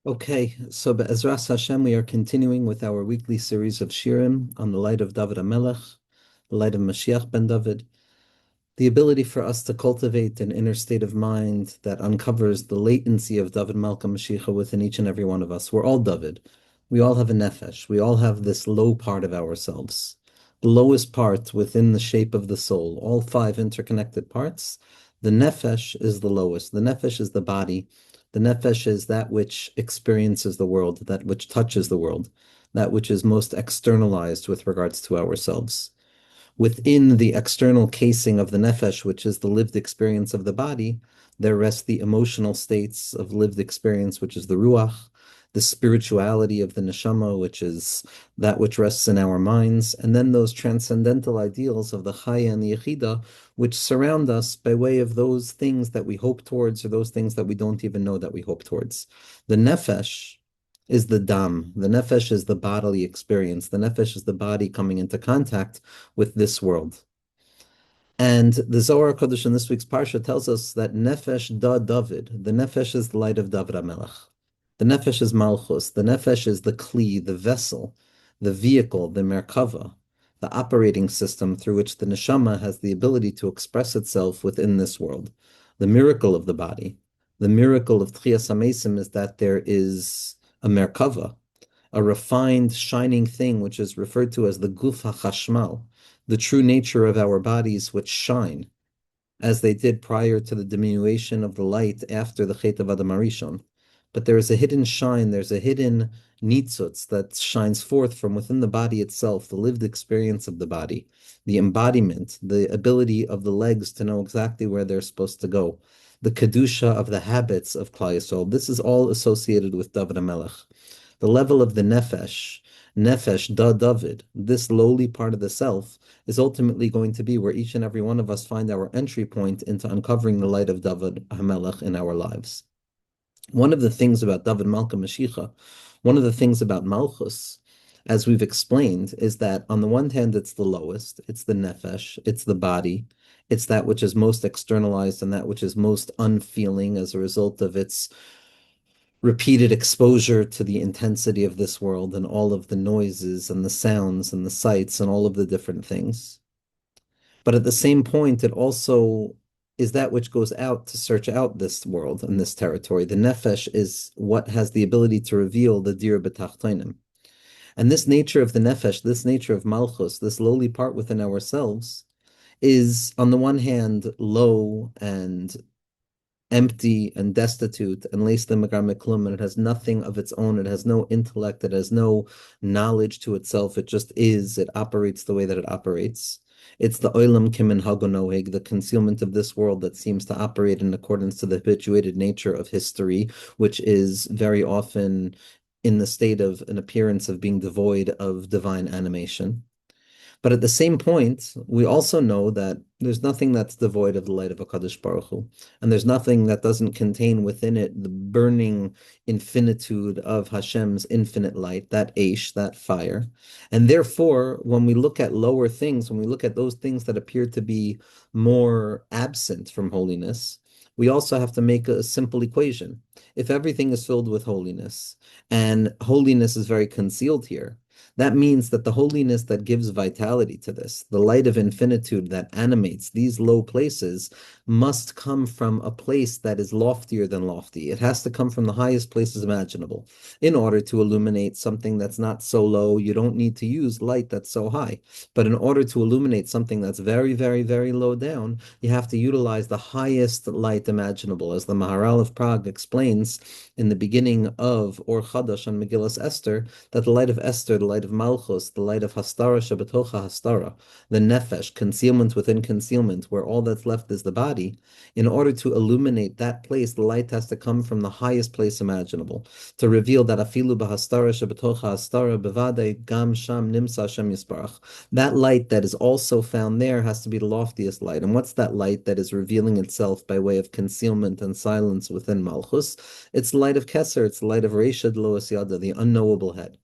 Okay, so Be'ezras Hashem, we are continuing with our weekly series of Shirim on the light of David HaMelech, the light of Mashiach ben David, the ability for us to cultivate an inner state of mind that uncovers the latency of David Malka Mashiach within each and every one of us. We're all David. We all have a nephesh. We all have this low part of ourselves, the lowest part within the shape of the soul, all five interconnected parts. The nephesh is the lowest. The nephesh is the body. The nephesh is that which experiences the world, that which touches the world, that which is most externalized with regards to ourselves. Within the external casing of the nephesh, which is the lived experience of the body, there rest the emotional states of lived experience, which is the ruach, the spirituality of the neshama, which is that which rests in our minds, and then those transcendental ideals of the chaya and the yechida, which surround us by way of those things that we hope towards or those things that we don't even know that we hope towards. The nephesh is the dam. The nephesh is the bodily experience. The nephesh is the body coming into contact with this world. And the Zohar Kodesh in this week's Parsha tells us that Nefesh da Dovid, the Nefesh is the light of David HaMelech. The Nefesh is Malchus. The Nefesh is the Kli, the vessel, the vehicle, the Merkava, the operating system through which the Neshama has the ability to express itself within this world. The miracle of the body, the miracle of Tchias HaMesim is that there is a Merkava, a refined, shining thing, which is referred to as the Guf HaChashmal, the true nature of our bodies, which shine, as they did prior to the diminution of the light after the Chet of Adam Arishon. But there is a hidden shine, there's a hidden nitzutz that shines forth from within the body itself, the lived experience of the body, the embodiment, the ability of the legs to know exactly where they're supposed to go, the kedusha of the habits of Klal Yisrael. This is all associated with David HaMelech. The level of the nephesh da David, this lowly part of the self, is ultimately going to be where each and every one of us find our entry point into uncovering the light of David HaMelech in our lives. One of the things about David Malka Mashiach, one of the things about Malchus, as we've explained, is that on the one hand, it's the lowest, it's the nephesh, it's the body, it's that which is most externalized and that which is most unfeeling as a result of its repeated exposure to the intensity of this world and all of the noises and the sounds and the sights and all of the different things. But at the same point, it also is that which goes out to search out this world and this territory. The nefesh is what has the ability to reveal the dir b'tachtonim. And this nature of the nefesh, this nature of malchus, this lowly part within ourselves, is on the one hand low and empty and destitute and leis magar meklum, and it has nothing of its own. It has no intellect. It has no knowledge to itself. It just is. It operates the way that it operates. It's the olam kimin hagonoeg, the concealment of this world that seems to operate in accordance to the habituated nature of history, which is very often in the state of an appearance of being devoid of divine animation. But at the same point, we also know that there's nothing that's devoid of the light of HaKadosh Baruch Hu, and there's nothing that doesn't contain within it the burning infinitude of Hashem's infinite light, that Aish, that fire. And therefore, when we look at lower things, when we look at those things that appear to be more absent from holiness, we also have to make a simple equation. If everything is filled with holiness, and holiness is very concealed here, that means that the holiness that gives vitality to this, the light of infinitude that animates these low places, must come from a place that is loftier than lofty. It has to come from the highest places imaginable. In order to illuminate something that's not so low, you don't need to use light that's so high. But in order to illuminate something that's very, very, very low down, you have to utilize the highest light imaginable. As the Maharal of Prague explains in the beginning of Or Chadash on Megillas Esther, that the light of Esther, the light of Malchus, the light of Hastara Shabbatocha Hastara, the Nefesh, concealment within concealment, where all that's left is the body, in order to illuminate that place, the light has to come from the highest place imaginable, to reveal that Afilu Bahastara Shabbatocha Hastara Bevade Gam Sham Nimsa Shem Yisparach. That light that is also found there has to be the loftiest light. And what's that light that is revealing itself by way of concealment and silence within Malchus? It's the light of Keser, it's the light of Reisha Lo Asyada, the unknowable head.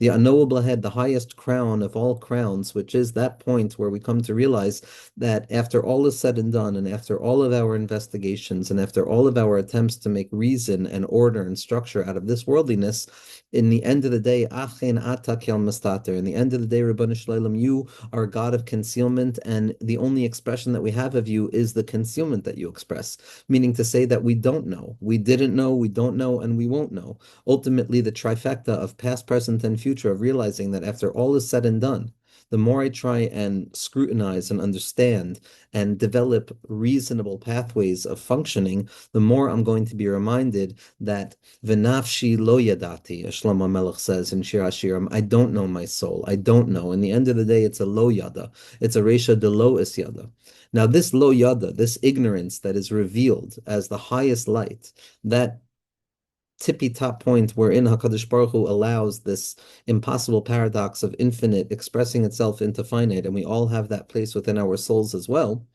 the unknowable head, the highest crown of all crowns, which is that point where we come to realize that after all is said and done, and after all of our investigations, and after all of our attempts to make reason and order and structure out of this worldliness, in the end of the day, Achen Atak Yel Mastater. In the end of the day, Ribbon Shalom, you are a God of concealment, and the only expression that we have of you is the concealment that you express, meaning to say that we don't know, we didn't know, we don't know, and we won't know. Ultimately, the trifecta of past, present, and future of realizing that after all is said and done, the more I try and scrutinize and understand and develop reasonable pathways of functioning, the more I'm going to be reminded that V'nafshi lo yadati, as Shlomo Melech says in Shir Hashirim, I don't know my soul. I don't know. In the end of the day, it's a lo yada. It's a resha de lo is yada. Now, this lo yada, this ignorance that is revealed as the highest light, that tippy top point wherein HaKadosh Baruch Hu allows this impossible paradox of infinite expressing itself into finite, and we all have that place within our souls as well.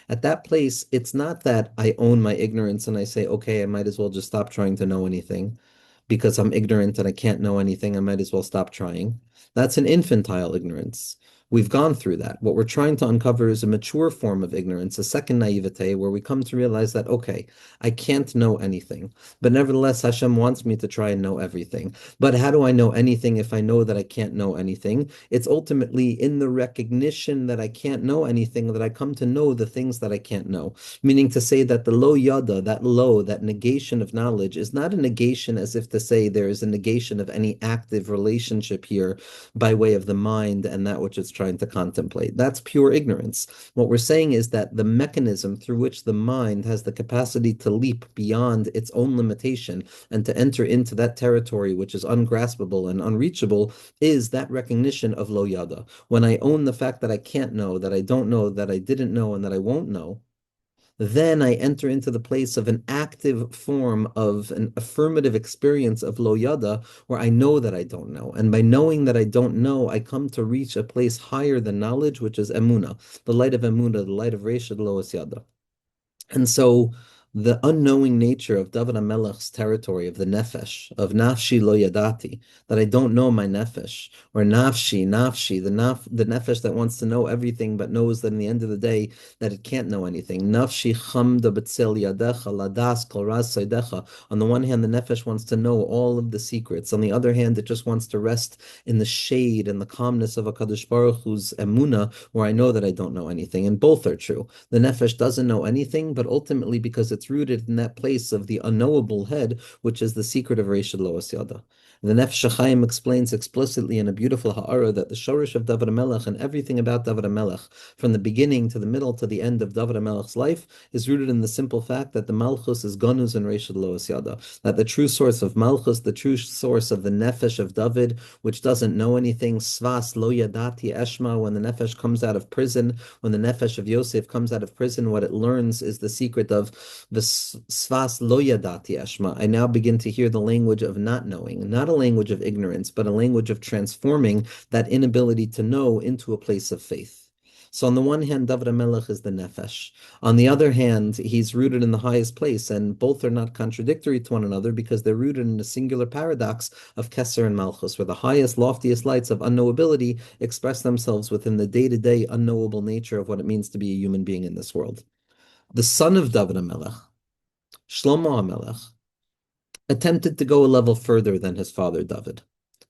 At that place, it's not that I own my ignorance and I say, okay, I might as well just stop trying to know anything because I'm ignorant and I can't know anything. I might as well stop trying. That's an infantile ignorance. We've gone through that. What we're trying to uncover is a mature form of ignorance, a second naivete, where we come to realize that, okay, I can't know anything, but nevertheless, Hashem wants me to try and know everything. But how do I know anything if I know that I can't know anything? It's ultimately in the recognition that I can't know anything that I come to know the things that I can't know. Meaning to say that the lo yada, that lo, that negation of knowledge, is not a negation as if to say there is a negation of any active relationship here by way of the mind and that which it's trying to contemplate. That's pure ignorance. What we're saying is that the mechanism through which the mind has the capacity to leap beyond its own limitation and to enter into that territory which is ungraspable and unreachable is that recognition of lo yada. When I own the fact that I can't know, that I don't know, that I didn't know, and that I won't know, then I enter into the place of an active form of an affirmative experience of lo yada, where I know that I don't know. And by knowing that I don't know, I come to reach a place higher than knowledge, which is emuna, the light of emuna, the light of Reisha Lois Yada. And so the unknowing nature of Dovid HaMelech's territory, of the nephesh, of nafshi lo yadati, that I don't know my nephesh, or nafshi, the nefesh that wants to know everything but knows that in the end of the day that it can't know anything. Nafshi chamda b'tzel yadecha ladas kol ras seidecha. On the one hand, the nefesh wants to know all of the secrets. On the other hand, it just wants to rest in the shade and the calmness of HaKadosh Baruch Hu's emuna, where I know that I don't know anything. And both are true. The nefesh doesn't know anything, but ultimately because it's rooted in that place of the unknowable head, which is the secret of Reisha Loas Yada. The Nefesh HaChaim explains explicitly in a beautiful ha'ara that the shorish of Dovid HaMelech and everything about Dovid HaMelech, from the beginning to the middle to the end of Dovid HaMelech's life, is rooted in the simple fact that the Malchus is Ganuz and Reisha Loas Yada. That the true source of Malchus, the true source of the Nefesh of David, which doesn't know anything, Svas Lo Yadati Eshma, when the Nefesh comes out of prison, when the Nefesh of Yosef comes out of prison, what it learns is the secret of the Svas Lo Yadati Eshma. I now begin to hear the language of not knowing, not a language of ignorance, but a language of transforming that inability to know into a place of faith. So on the one hand, Dovid HaMelech is the nefesh. On the other hand, he's rooted in the highest place, and both are not contradictory to one another because they're rooted in a singular paradox of Keser and Malchus, where the highest, loftiest lights of unknowability express themselves within the day-to-day unknowable nature of what it means to be a human being in this world. The son of Dovid HaMelech, Shlomo HaMelech, attempted to go a level further than his father David.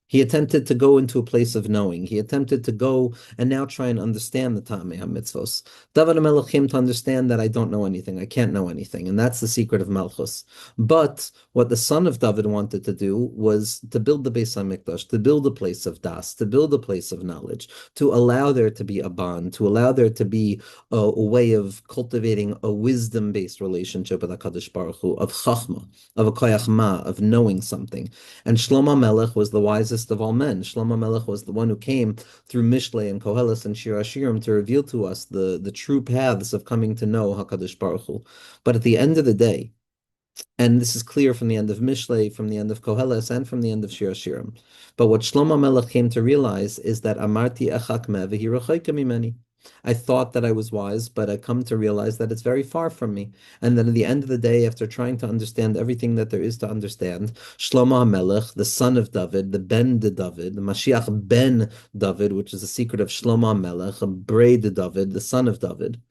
He attempted to go into a place of knowing. He attempted to go and now try and understand the Ta'amei HaMitzvos. David HaMelech came to understand that I don't know anything. I can't know anything. And that's the secret of Malchus. But what the son of David wanted to do was to build the Beis HaMikdash, to build a place of das, to build a place of knowledge, to allow there to be a bond, to allow there to be a way of cultivating a wisdom-based relationship with HaKadosh Baruch Hu, of chachma, of a koyach ma, of knowing something. And Shlomo HaMelech was the wisest of all men. Shlomo HaMelech was the one who came through Mishlei and Koheles and Shir Hashirim to reveal to us the true paths of coming to know HaKadosh Baruch Hu. But at the end of the day, and this is clear from the end of Mishlei, from the end of Koheles, and from the end of Shir Hashirim, but what Shlomo HaMelech came to realize is that Amarti echak me v'hi rechaika mimeni. I thought that I was wise, but I come to realize that it's very far from me. And then at the end of the day, after trying to understand everything that there is to understand, Shlomo HaMelech, the son of David, the Ben de David, the Mashiach ben David, which is the secret of Shlomo HaMelech, a Brei de David, the son of David,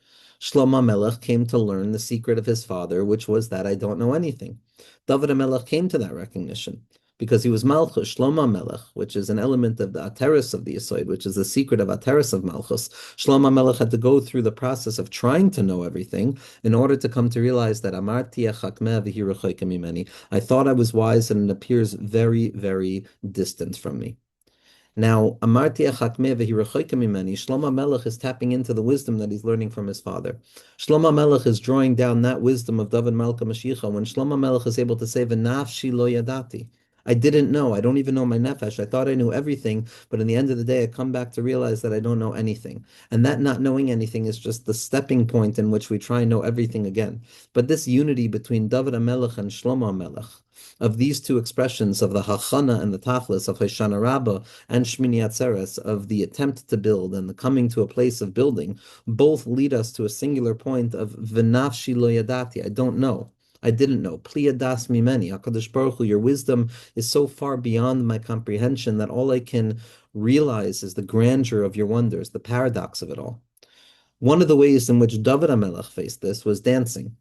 Shlomo HaMelech came to learn the secret of his father, which was that I don't know anything. David HaMelech came to that recognition because he was Malchus, Shlomo HaMelech, which is an element of the Ateris of the Yesod, which is the secret of Ateris of Malchus. Shlomo HaMelech had to go through the process of trying to know everything in order to come to realize that Amarti Chakmeh v'hi rechoika mimeni. I thought I was wise, and it appears very, very distant from me. Now, Amarti Chakmeh v'hi rechoika mimeni, Shlomo HaMelech is tapping into the wisdom that he's learning from his father. Shlomo HaMelech is drawing down that wisdom of David Malka Mashiach when Shlomo HaMelech is able to say, V'nafshi lo yadati. I didn't know. I don't even know my nephesh. I thought I knew everything, but in the end of the day, I come back to realize that I don't know anything. And that not knowing anything is just the stepping point in which we try and know everything again. But this unity between David HaMelech and Shlomo HaMelech, of these two expressions of the Hachana and the Tachlis, of Hoshana Rabbah and Shmini Atzeres, of the attempt to build and the coming to a place of building, both lead us to a singular point of V'nafshi lo yadati. I don't know. I didn't know. Pliya das mimeni. HaKadosh Baruch Hu, your wisdom is so far beyond my comprehension that all I can realize is the grandeur of your wonders, the paradox of it all. One of the ways in which David HaMelech faced this was dancing.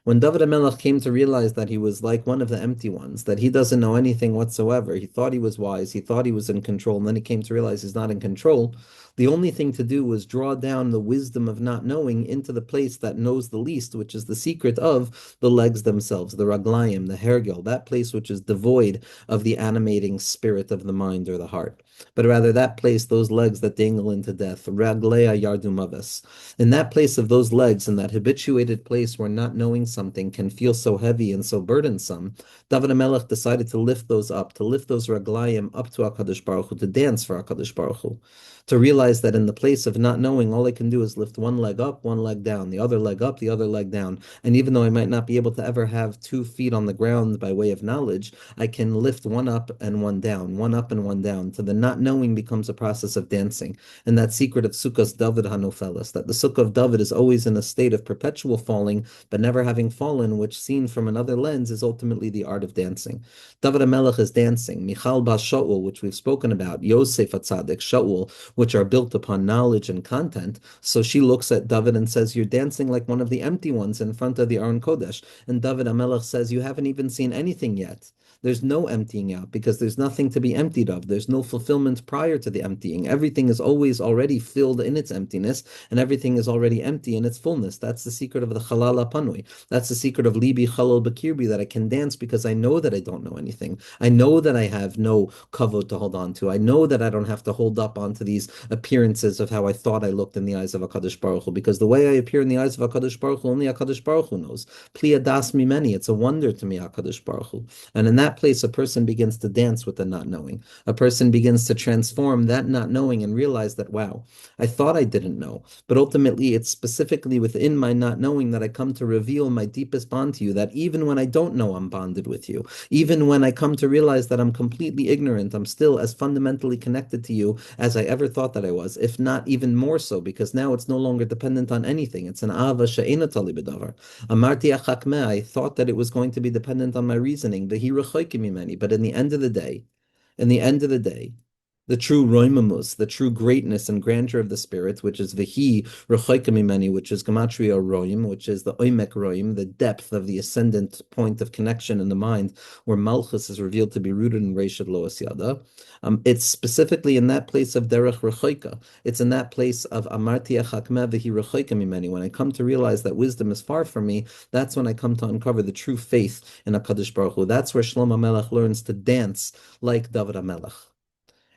When David HaMelech came to realize that he was like one of the empty ones, that he doesn't know anything whatsoever, he thought he was wise, he thought he was in control, and then he came to realize he's not in control, the only thing to do was draw down the wisdom of not knowing into the place that knows the least, which is the secret of the legs themselves, the raglayim, the hergel, that place which is devoid of the animating spirit of the mind or the heart. But rather that place, those legs that dangle into death, ragleya yardumaves. In that place of those legs, in that habituated place where not knowing something can feel so heavy and so burdensome, David HaMelech decided to lift those up, to lift those raglayim up to HaKadosh Baruch Hu, to dance for HaKadosh Baruch Hu, to realize that in the place of not knowing, all I can do is lift one leg up, one leg down, the other leg up, the other leg down. And even though I might not be able to ever have 2 feet on the ground by way of knowledge, I can lift one up and one down, one up and one down, to the not knowing becomes a process of dancing. And that secret of Sukkos David Hanofelas, that the Sukkah of David is always in a state of perpetual falling, but never having fallen, which seen from another lens is ultimately the art of dancing. David HaMelech is dancing. Michal Bas Shaul, which we've spoken about, Yosef HaTzadik, Shaul, which are built upon knowledge and content. So she looks at David and says, you're dancing like one of the empty ones in front of the Aron Kodesh. And David HaMelech says, you haven't even seen anything yet. There's no emptying out because there's nothing to be emptied of. There's no fulfillment prior to the emptying. Everything is always already filled in its emptiness, and everything is already empty in its fullness. That's the secret of the Chalal HaPanui. That's the secret of Libi Chalal Bakirbi, that I can dance because I know that I don't know anything. I know that I have no kavod to hold on to. I know that I don't have to hold up onto these appearances of how I thought I looked in the eyes of HaKadosh Baruch Hu, because the way I appear in the eyes of HaKadosh Baruch Hu, only HaKadosh Baruch Hu knows. Pliya das mimeni. It's a wonder to me, HaKadosh Baruch Hu. And in that place, a person begins to dance with the not knowing. A person begins to transform that not knowing and realize that, wow, I thought I didn't know, but ultimately it's specifically within my not knowing that I come to reveal my deepest bond to you, that even when I don't know I'm bonded with you, even when I come to realize that I'm completely ignorant, I'm still as fundamentally connected to you as I ever thought that I was, if not even more so, because now it's no longer dependent on anything. It's an ava she'ena tali b'davar. Amarti achakmeh, I thought that it was going to be dependent on my reasoning, but in the end of the day, the true roimamus, the true greatness and grandeur of the spirit, which is Vihi Rechoika Mimeni, which is Gematria Roim, which is the Oimek Roim, the depth of the ascendant point of connection in the mind, where Malchus is revealed to be rooted in Reishad Loas Yada. It's specifically in that place of Derech Rechoika. It's in that place of Amarti Achakmeh Vihi Rechoika Mimeni. When I come to realize that wisdom is far from me, that's when I come to uncover the true faith in HaKadosh Baruch Hu. That's where Shlomo HaMelech learns to dance like David HaMelech.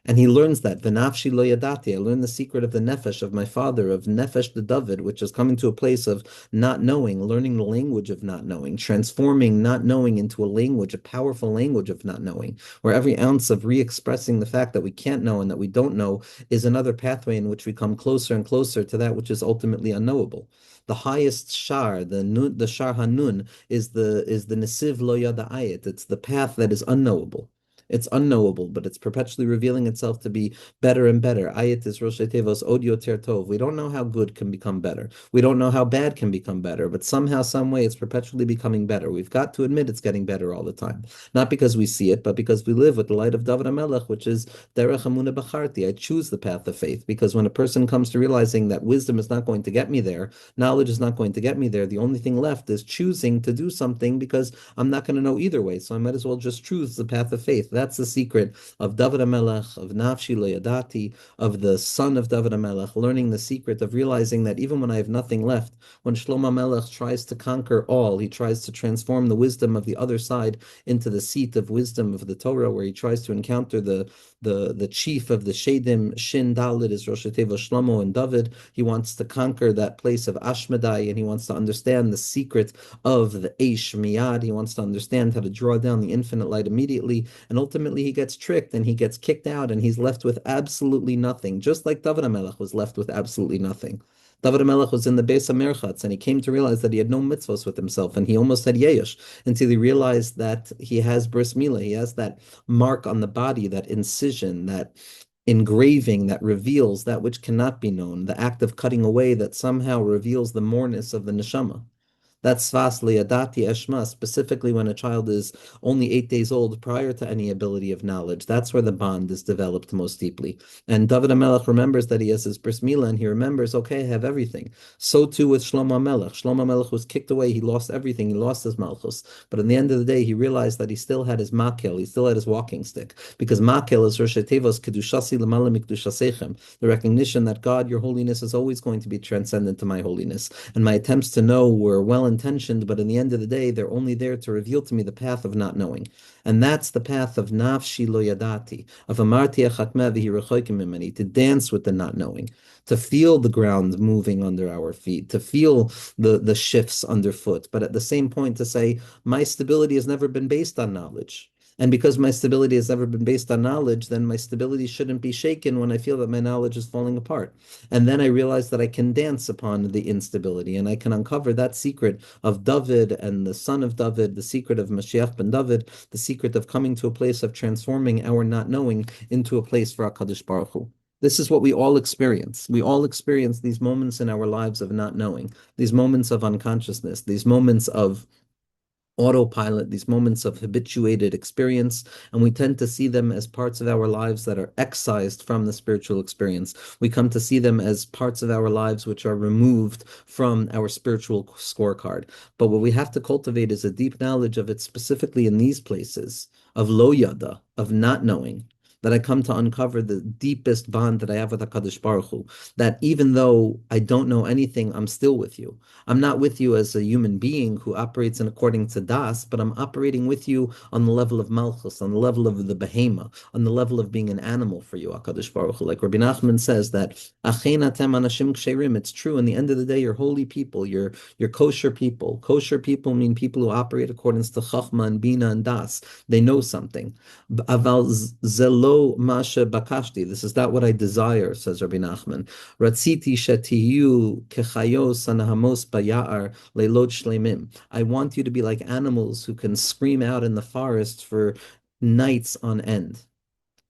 And he learns that, V'nafshi lo yadati, I learned the secret of the nephesh of my father, of nephesh de David, which is coming to a place of not knowing, learning the language of not knowing, transforming not knowing into a language, a powerful language of not knowing, where every ounce of re-expressing the fact that we can't know and that we don't know is another pathway in which we come closer and closer to that which is ultimately unknowable. The highest shar, the shar hanun, is the nesiv lo yada'ayit. It's the path that is unknowable. It's unknowable, but it's perpetually revealing itself to be better and better. Ayat is Rosh Tevos Od Yoter Tov. We don't know how good can become better. We don't know how bad can become better, but somehow, some way, it's perpetually becoming better. We've got to admit it's getting better all the time. Not because we see it, but because we live with the light of David HaMelech, which is Derech Hamuna Bacharti. I choose the path of faith, because when a person comes to realizing that wisdom is not going to get me there, knowledge is not going to get me there, the only thing left is choosing to do something, because I'm not going to know either way. So I might as well just choose the path of faith. That's the secret of David HaMelech, of Nafshi Lo of the son of David HaMelech, learning the secret of realizing that even when I have nothing left, when Shlomo HaMelech tries to conquer all, he tries to transform the wisdom of the other side into the seat of wisdom of the Torah, where he tries to encounter the chief of the Shedim. Shin Dalit is Rosh Teva Shlomo and David. He wants to conquer that place of Ashmedai, and he wants to understand the secret of the Eish Miyad. He wants to understand how to draw down the infinite light immediately, and ultimately he gets tricked and he gets kicked out, and he's left with absolutely nothing, just like David HaMelech was left with absolutely nothing. David HaMelech was in the Beis HaMerchatz, and he came to realize that he had no mitzvos with himself, and he almost had yesh, until he realized that he has bris milah, he has that mark on the body, that incision, that engraving that reveals that which cannot be known, the act of cutting away that somehow reveals the moreness of the neshama. That's Svas Liadati Eshma, specifically when a child is only 8 days old, prior to any ability of knowledge. That's where the bond is developed most deeply. And David HaMelech remembers that he has his bris milah, and he remembers, okay, I have everything. So too with Shlomo HaMelech. Shlomo HaMelech was kicked away. He lost everything. He lost his malchus. But in the end of the day, he realized that he still had his makel. He still had his walking stick. Because makel is Rosh Tevos Kedushasi L'mala Mikdushasechem, the recognition that God, your holiness, is always going to be transcendent to my holiness. And my attempts to know were well intentioned, but in the end of the day, they're only there to reveal to me the path of not knowing. And that's the path of nafshi lo yadati, of amarti achatmeh v'hi rechokim mimeni, to dance with the not knowing, to feel the ground moving under our feet, to feel the shifts underfoot, but at the same point to say, my stability has never been based on knowledge. And because my stability has never been based on knowledge, then my stability shouldn't be shaken when I feel that my knowledge is falling apart. And then I realize that I can dance upon the instability, and I can uncover that secret of Dovid and the son of David, the secret of Mashiach ben David, the secret of coming to a place of transforming our not knowing into a place for HaKadosh Baruch Hu. This is what we all experience. We all experience these moments in our lives of not knowing, these moments of unconsciousness, these moments of autopilot, these moments of habituated experience, and we tend to see them as parts of our lives that are excised from the spiritual experience. We come to see them as parts of our lives which are removed from our spiritual scorecard. But what we have to cultivate is a deep knowledge of it, specifically in these places of lo yada, of not knowing, that I come to uncover the deepest bond that I have with HaKadosh Baruch Hu, that even though I don't know anything, I'm still with you. I'm not with you as a human being who operates in according to Das, but I'm operating with you on the level of Malchus, on the level of the Behema, on the level of being an animal for you, HaKadosh Baruch Hu. Like Rabbi Nachman says that, Achein atem anashim ksherim, it's true. In the end of the day, you're holy people, you're kosher people. Kosher people mean people who operate according to Chachma and Bina and Das. They know something. Aval zelo masha bakashti. This is not what I desire, says Rabbi Nachman. Ratziti shetiyu kechayos anahamos bayar leilot shleimim. I want you to be like animals who can scream out in the forest for nights on end.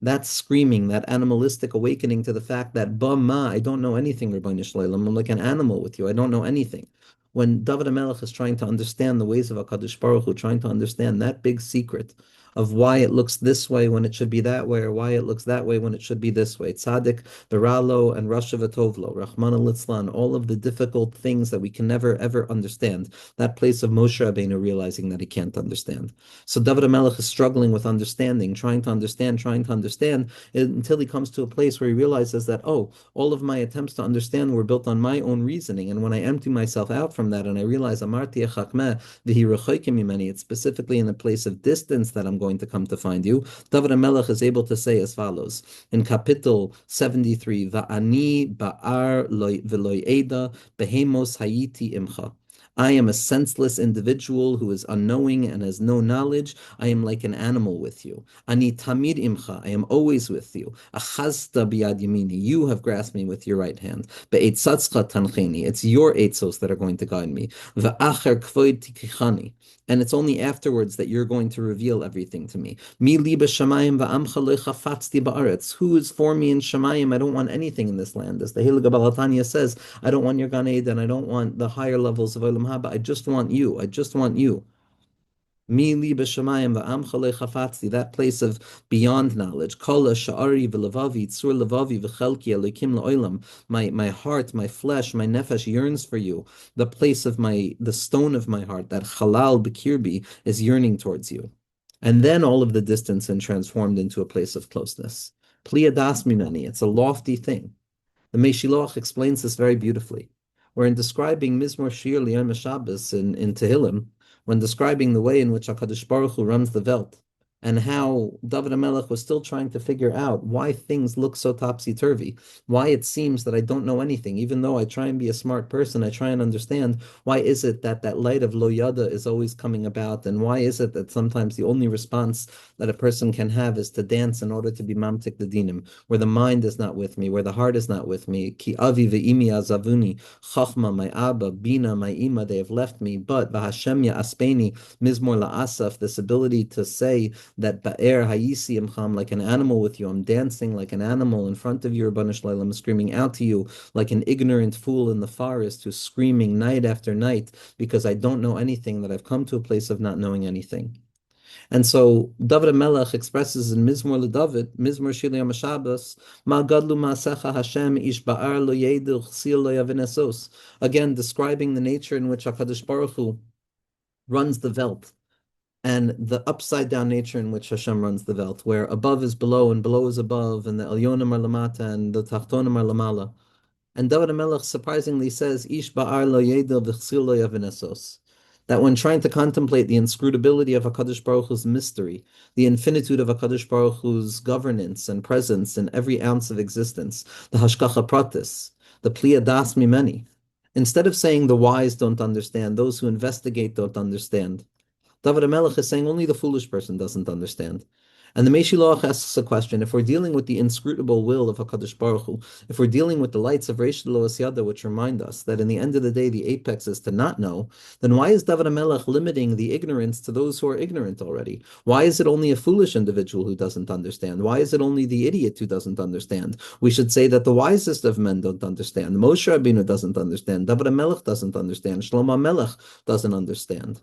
That screaming, that animalistic awakening to the fact that, Bama, I don't know anything, Rabbi Shleilim. I'm like an animal with you. I don't know anything. When David HaMelech is trying to understand the ways of HaKadosh Baruch Hu, trying to understand that big secret of why it looks this way when it should be that way, or why it looks that way when it should be this way. Tzaddik, Beralo, and Rasha V'Tovlo, Rahman al all of the difficult things that we can never, ever understand. That place of Moshe Rabbeinu realizing that he can't understand. So David HaMelech is struggling with understanding, trying to understand, until he comes to a place where he realizes that, oh, all of my attempts to understand were built on my own reasoning. And when I empty myself out from that and I realize Amarti Echakmeh V'hi Rechokim Mimeni, it's specifically in a place of distance that I'm going to come to find you. David HaMelech is able to say as follows in Kapitel 73, Va'ani ba'ar v'loy eda behemos hayiti imcha. I am a senseless individual who is unknowing and has no knowledge. I am like an animal with you. Ani tamid imcha. I am always with you. Achazta biyad yamini. You have grasped me with your right hand. Be'etzatzcha tancheni. It's your etzos that are going to guide me. Ve'acher kvoid tikichani. And it's only afterwards that you're going to reveal everything to me. Mi liba shamayim va'amcha lechafatzti ba'aretz. Who is for me in shamayim? I don't want anything in this land. As the Hilig Balatanya says, I don't want your Gan Eden. I don't want the higher levels of Olam Haba. I just want you. I just want you. Mi li b'shamayim va'amcha lechafatzti. That place of beyond knowledge. Kol sha'ari v'levavi tzur levavi v'chelki elokim la'olam. My heart, my flesh, my nephesh yearns for you. The place of the stone of my heart, that halal b'kirbi, is yearning towards you. And then all of the distance and transformed into a place of closeness. Pliyadas mimeni. It's a lofty thing. The Meshiloach explains this very beautifully. Where in describing Mizmor Shir Liyom Shabbos in Tehillim, when describing the way in which HaKadosh Baruch Hu runs the Welt, and how Dovid HaMelech was still trying to figure out why things look so topsy-turvy, why it seems that I don't know anything, even though I try and be a smart person, I try and understand why is it that that light of Lo Yada is always coming about, and why is it that sometimes the only response that a person can have is to dance in order to be mamtik the dinim, where the mind is not with me, where the heart is not with me. Ki avi ve'imi azavuni, chachma, my abba, bina, my ima, they have left me, but v'Hashem ya'aspeni, mizmor la'asaf, this ability to say that ba'er hayisi imcham, like an animal with you, I'm dancing like an animal in front of you, Rabbanu Shlalem, I'm screaming out to you like an ignorant fool in the forest who's screaming night after night because I don't know anything, that I've come to a place of not knowing anything. And so David HaMelech expresses in Mizmor LeDavid, Mizmor Shir Yom HaShabbos, Ma gadlu ma'asecha Hashem ish ba'ar lo yedu chsil lo yavin esos. Again, describing the nature in which HaKadosh Baruch Hu runs the Welt, and the upside down nature in which Hashem runs the Welt, where above is below and below is above, and the Elyonim are lamata and the Tachtonim are lamala. And David HaMelech surprisingly says, Ish ba'ar lo yedu v'chsil lo yavin esos. That when trying to contemplate the inscrutability of HaKadosh Baruch Hu's mystery, the infinitude of HaKadosh Baruch Hu's governance and presence in every ounce of existence, the hashgacha pratis, the pliyadas mimeni, instead of saying the wise don't understand, those who investigate don't understand, David HaMelech is saying only the foolish person doesn't understand. And the Meshiloach asks a question: if we're dealing with the inscrutable will of HaKadosh Baruch Hu, if we're dealing with the lights of Reish Lo Asyada, which remind us that in the end of the day, the apex is to not know, then why is David HaMelech limiting the ignorance to those who are ignorant already? Why is it only a foolish individual who doesn't understand? Why is it only the idiot who doesn't understand? We should say that the wisest of men don't understand. Moshe Rabbeinu doesn't understand. David HaMelech doesn't understand. Shlomo HaMelech doesn't understand.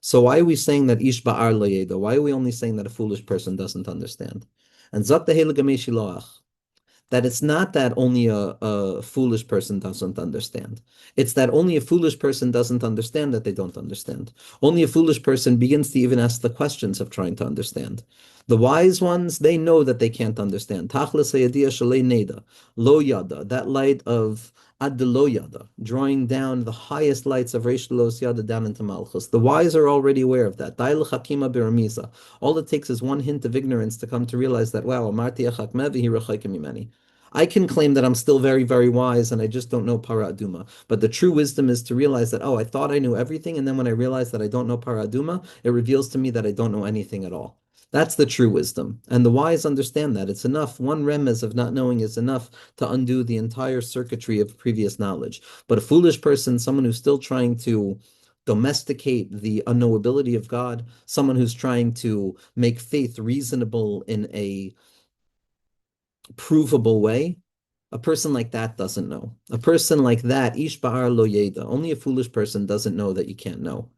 So why are we saying that ish ba'ar lo yeda? Why are we only saying that a foolish person doesn't understand? And zot tehelig shiloach, that it's not that only a foolish person doesn't understand. It's that only a foolish person doesn't understand that they don't understand. Only a foolish person begins to even ask the questions of trying to understand. The wise ones, they know that they can't understand. Tachlis hayadiyah shalei neda, lo yada, that light of ad lo yada, drawing down the highest lights of Reish Los Yada down into Malchus. The wise are already aware of that. Dail chakima biramiza. All it takes is one hint of ignorance to come to realize that, wow, amarti achak mevi hirachaykim mimeni. I can claim that I'm still very, very wise and I just don't know para aduma. But the true wisdom is to realize that, oh, I thought I knew everything, and then when I realize that I don't know para aduma, it reveals to me that I don't know anything at all. That's the true wisdom. And the wise understand that. It's enough. One remez of not knowing is enough to undo the entire circuitry of previous knowledge. But a foolish person, someone who's still trying to domesticate the unknowability of God, someone who's trying to make faith reasonable in a provable way, a person like that doesn't know. A person like that, ish ba'ar lo yeda, only a foolish person doesn't know that you can't know.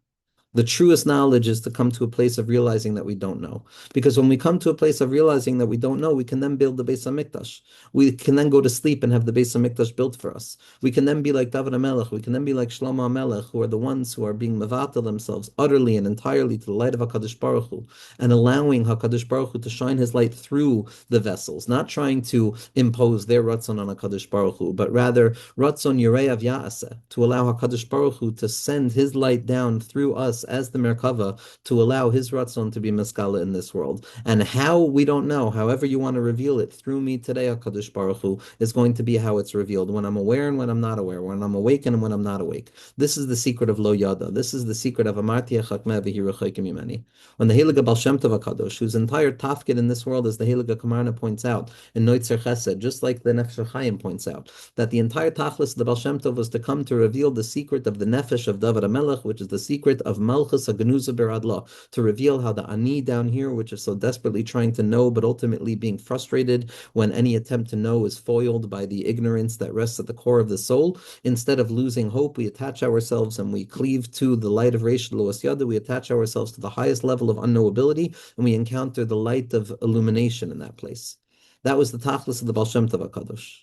The truest knowledge is to come to a place of realizing that we don't know. Because when we come to a place of realizing that we don't know, we can then build the Beis HaMikdash. We can then go to sleep and have the Beis HaMikdash built for us. We can then be like David HaMelech. We can then be like Shlomo HaMelech, who are the ones who are being mevatel themselves utterly and entirely to the light of HaKadosh Baruch Hu, and allowing HaKadosh Baruch Hu to shine his light through the vessels, not trying to impose their ratzon on HaKadosh Baruch Hu, but rather ratzon yirei av ya'aseh, to allow HaKadosh Baruch Hu to send his light down through us as the Merkava to allow his Ratzon to be Meskala in this world. And how, we don't know. However you want to reveal it through me today, HaKadosh Baruch Hu, is going to be how it's revealed, when I'm aware and when I'm not aware, when I'm awake and when I'm not awake. This is the secret of Lo Yada. This is the secret of Amarti Chakmeh V'hi Rechokim Mimeni. When the Heilige Baal Shem Tov HaKadosh, whose entire tafkid in this world, as the Heilige Kamarna points out in Noitzer Chesed, just like the Nefesh Chaim points out, that the entire tachlis of the Baal Shem Tov was to come to reveal the secret of the nephesh of Dovid HaMelech, which is the secret of Malchus HaGenuza Beradla, to reveal how the Ani down here, which is so desperately trying to know, but ultimately being frustrated when any attempt to know is foiled by the ignorance that rests at the core of the soul, instead of losing hope, we attach ourselves and we cleave to the light of Reish Loas Yada, we attach ourselves to the highest level of unknowability, and we encounter the light of illumination in that place. That was the tachlis of the Baal Shem Tov HaKadosh.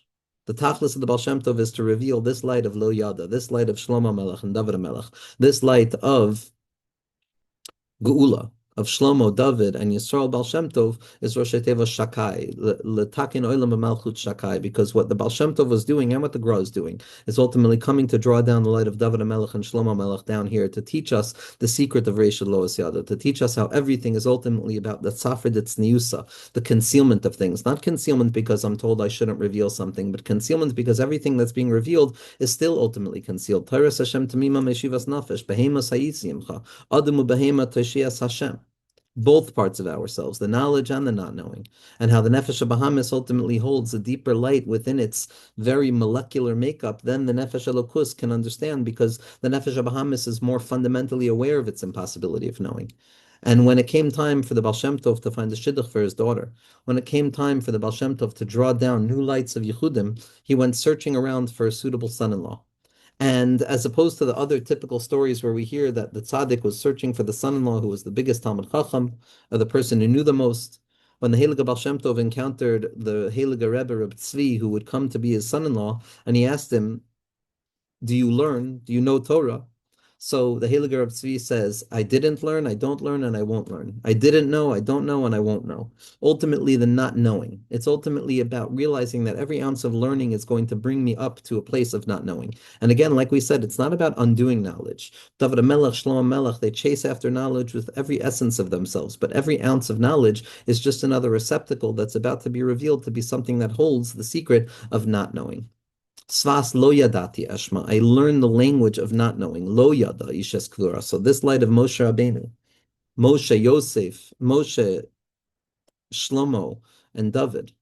The tachlis of the Baal Shem Tov is to reveal this light of Lo Yada, this light of Shlomo Melech and David HaMelech, this light of Geula, of Shlomo, David, and Yisrael Baal Shem Tov is Rosh Teva Shakai, Letakin Olam B'Malchut Shakai, because what the Baal Shem Tov was doing and what the Gra is doing is ultimately coming to draw down the light of David HaMelech and Shlomo Melech down here to teach us the secret of Reish Loas Yada, to teach us how everything is ultimately about the Tzafrid Tzniusa, the concealment of things. Not concealment because I'm told I shouldn't reveal something, but concealment because everything that's being revealed is still ultimately concealed. Tyrus Hashem Tamima Meshivas Nafesh, Behemas Hayitzimcha, Adamu Behema Toshias Hashem. Both parts of ourselves, the knowledge and the not knowing, and how the Nefesh Bahamis ultimately holds a deeper light within its very molecular makeup than the Nefesh Elokus can understand, because the Nefesh Bahamis is more fundamentally aware of its impossibility of knowing. And when it came time for the Baal Shem Tov to find a shidduch for his daughter, when it came time for the Baal Shem Tov to draw down new lights of Yehudim, he went searching around for a suitable son-in-law. And as opposed to the other typical stories where we hear that the tzaddik was searching for the son-in-law who was the biggest Talmud Chacham, or the person who knew the most, when the Heilige Baal Shem Tov encountered the Heilige Rebbe Reb Tzvi, who would come to be his son-in-law, and he asked him, do you learn? Do you know Torah? So the Heilige Reb Tzvi says, I didn't learn, I don't learn, and I won't learn. I didn't know, I don't know, and I won't know. Ultimately, the not knowing. It's ultimately about realizing that every ounce of learning is going to bring me up to a place of not knowing. And again, like we said, it's not about undoing knowledge. David HaMelech, Shlomo Melech, they chase after knowledge with every essence of themselves, but every ounce of knowledge is just another receptacle that's about to be revealed to be something that holds the secret of not knowing. Svas lo yadati eshma. I learned the language of not knowing. Lo yada ishes klura. So this light of Moshe Rabbeinu, Moshe, Yosef, Moshe, Shlomo, and David,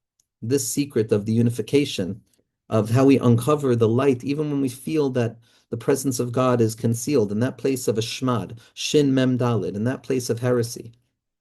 this secret of the unification, of how we uncover the light, even when we feel that the presence of God is concealed, in that place of a shmad, shin mem dalid, in that place of heresy.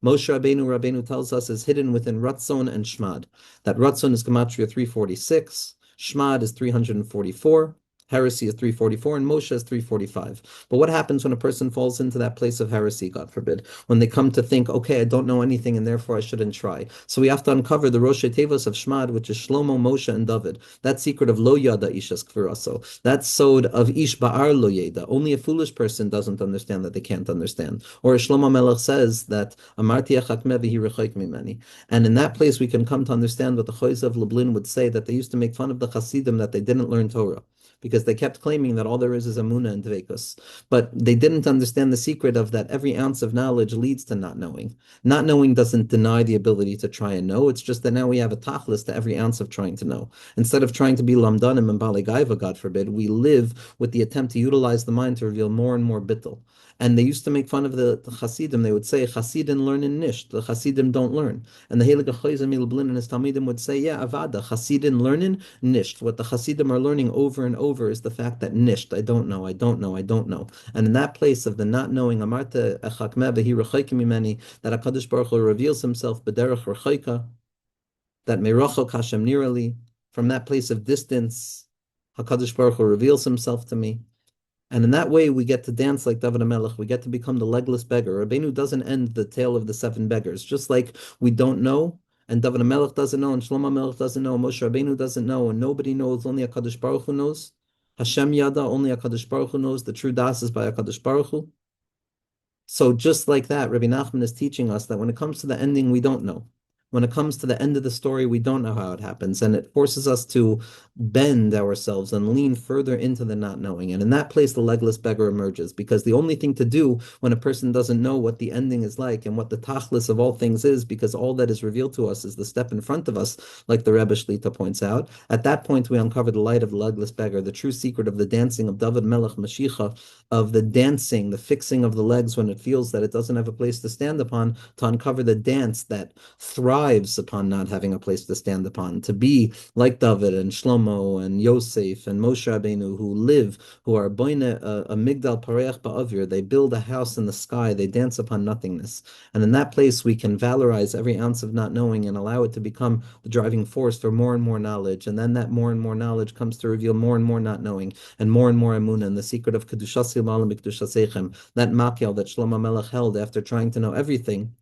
Moshe Rabbeinu tells us, is hidden within Ratzon and Shmad. That Ratzon is Gematria 346, Shmad is 344, heresy is 344, and Moshe is 345. But what happens when a person falls into that place of heresy, God forbid? When they come to think, okay, I don't know anything and therefore I shouldn't try. So we have to uncover the Rosh Tevos of Shmad, which is Shlomo, Moshe, and David. That secret of Lo Yada Ishas Kfiraso. That sod of Ish Ba'ar Lo Yeda. Only a foolish person doesn't understand that they can't understand. Or as Shlomo Melech says that Amarti Chakmeh V'hi Rechoik Mimeni. And in that place we can come to understand what the Choyz of Lublin would say, that they used to make fun of the Hasidim that they didn't learn Torah, because they kept claiming that all there is Amunah and Dveikus. But they didn't understand the secret of that every ounce of knowledge leads to not knowing. Not knowing doesn't deny the ability to try and know. It's just that now we have a tachlis to every ounce of trying to know. Instead of trying to be lamdanim and baligaiva, God forbid, we live with the attempt to utilize the mind to reveal more and more bittul. And they used to make fun of the Hasidim. They would say, Hasidim learn in Nisht. The Hasidim don't learn. And the Heilige Chayzim Ilblin and his Talmidim would say, yeah, Avada, Hasidim learn in Nisht. What the Hasidim are learning over and over is the fact that Nisht, I don't know, I don't know, I don't know. And in that place of the not knowing, Amarta Echakmeh V'hi Rechoikim Mimeni, that HaKadosh Baruch Hu reveals himself B'derech Rechoika, that Meirachok Hashem Nirali, from that place of distance, HaKadosh Baruch Hu reveals himself to me. And in that way, we get to dance like David HaMelech. We get to become the legless beggar. Rabbeinu doesn't end the tale of the seven beggars. Just like we don't know, and David HaMelech doesn't know, and Shlomo HaMelech doesn't know, and Moshe Rabbeinu doesn't know, and nobody knows, only HaKadosh Baruch Hu knows. Hashem Yada, only HaKadosh Baruch Hu knows. The true das is by HaKadosh Baruch Hu. So just like that, Rabbi Nachman is teaching us that when it comes to the ending, we don't know. When it comes to the end of the story, we don't know how it happens, and it forces us to bend ourselves and lean further into the not knowing. And in that place, the legless beggar emerges, because the only thing to do when a person doesn't know what the ending is like and what the tachlis of all things is, because all that is revealed to us is the step in front of us, like the Rebbe Shlita points out. At that point, we uncover the light of the legless beggar, the true secret of the dancing of Dovid Melech Mashiach, of the dancing, the fixing of the legs when it feels that it doesn't have a place to stand upon, to uncover the dance that thrives upon not having a place to stand upon, to be like David and Shlomo and Yosef and Moshe Rabbeinu, who are boine a migdal pareach ba'avir. They build a house in the sky. They dance upon nothingness. And in that place, we can valorize every ounce of not knowing and allow it to become the driving force for more and more knowledge. And then that more and more knowledge comes to reveal more and more not knowing and more emunah, and the secret of kedushas yilmalim b'kedushasechem, that makel that Shlomo Melech held after trying to know everything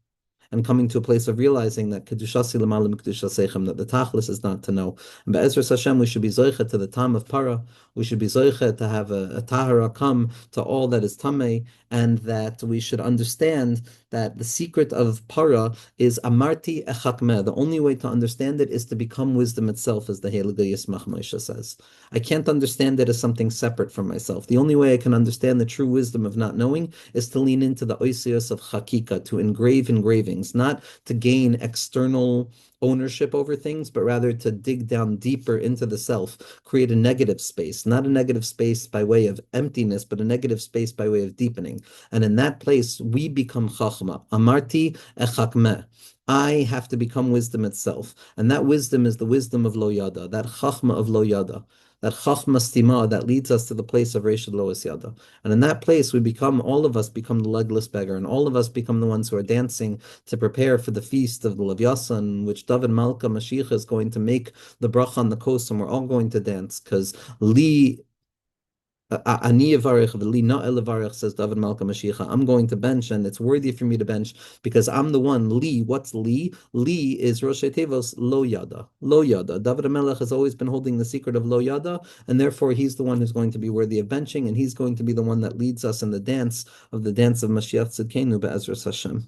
and coming to a place of realizing that kedushasi l'malim kedushasechem, that the tachlis is not to know. And be'ezras Hashem, we should be zoicha to the time of para. We should be zoicha to have a tahara come to all that is tamei, and that we should understand that the secret of para is amarti echakmeh. The only way to understand it is to become wisdom itself, as the Heilige Yismach Moshe says. I can't understand it as something separate from myself. The only way I can understand the true wisdom of not knowing is to lean into the oisios of chakika, to engrave engravings, not to gain external ownership over things, but rather to dig down deeper into the self, create a negative space, not a negative space by way of emptiness, but a negative space by way of deepening. And in that place, we become chachma. Amarti echakmeh. I have to become wisdom itself. And that wisdom is the wisdom of lo yada, that chachma of lo yada, that chachma stima that leads us to the place of Reshad Lois Yada. And in that place, all of us become the legless beggar, and all of us become the ones who are dancing to prepare for the feast of the Levyasan, which David Malka Mashiach is going to make the bracha on the coast, and we're all going to dance, because Li Ani Yavarech v'li na elevarech, says David Malka Mashiach. I'm going to bench, and it's worthy for me to bench because I'm the one. Li, what's Li? Li is Rosh Tevos Lo Yada. Lo Yada. David HaMelech has always been holding the secret of Lo Yada, and therefore he's the one who's going to be worthy of benching, and he's going to be the one that leads us in the dance of Mashiach Tzidkenu be'ezras Hashem.